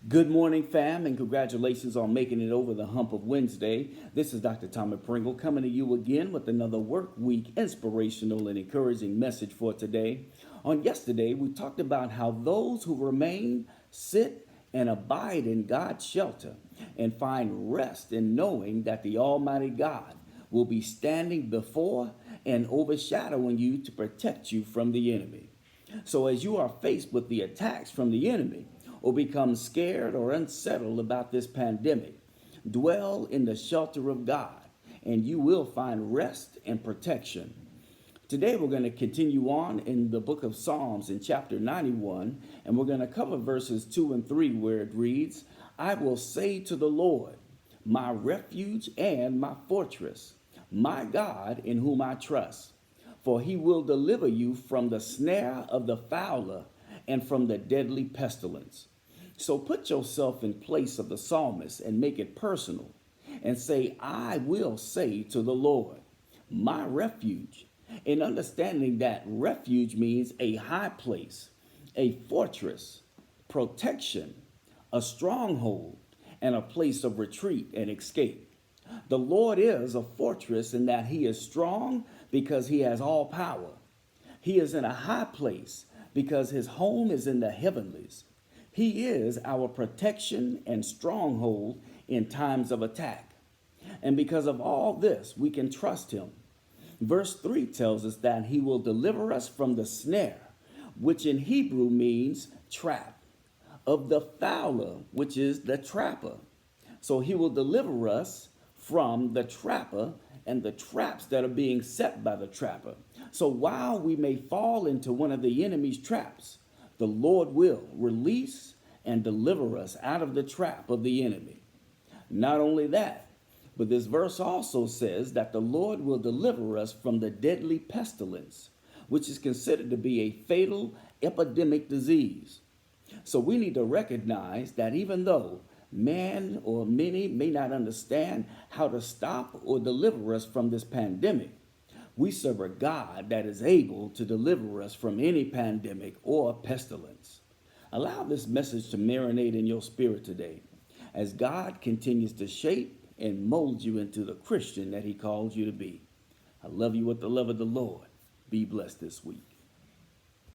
Good morning, fam, and congratulations on making it over the hump of Wednesday. This is Dr. Tommy Pringle coming to you again with another work week inspirational and encouraging message for today. On yesterday, we talked about how those who remain, sit, and abide in God's shelter and find rest in knowing that the Almighty God will be standing before and overshadowing you to protect you from the enemy. So, as you are faced with the attacks from the enemy, or become scared or unsettled about this pandemic, dwell in the shelter of God, and you will find rest and protection. Today, we're going to continue on in the book of Psalms in chapter 91, and we're going to cover verses 2 and 3, where it reads, I will say to the Lord, my refuge and my fortress, my God in whom I trust. For he will deliver you from the snare of the fowler and from the deadly pestilence. So put yourself in place of the psalmist and make it personal and say, I will say to the Lord, my refuge. In understanding that refuge means a high place, a fortress, protection, a stronghold, and a place of retreat and escape. The Lord is a fortress in that he is strong because he has all power. He is in a high place because his home is in the heavenlies. He is our protection and stronghold in times of attack. And because of all this, we can trust him. Verse 3 tells us that he will deliver us from the snare, which in Hebrew means trap, of the fowler, which is the trapper. So he will deliver us from the trapper and the traps that are being set by the trapper. So while we may fall into one of the enemy's traps, the Lord will release and deliver us out of the trap of the enemy. Not only that, but this verse also says that the Lord will deliver us from the deadly pestilence, which is considered to be a fatal epidemic disease. So we need to recognize that even though man or many may not understand how to stop or deliver us from this pandemic, we serve a God that is able to deliver us from any pandemic or pestilence. Allow this message to marinate in your spirit today as God continues to shape and mold you into the Christian that he calls you to be. I love you with the love of the Lord. Be blessed this week.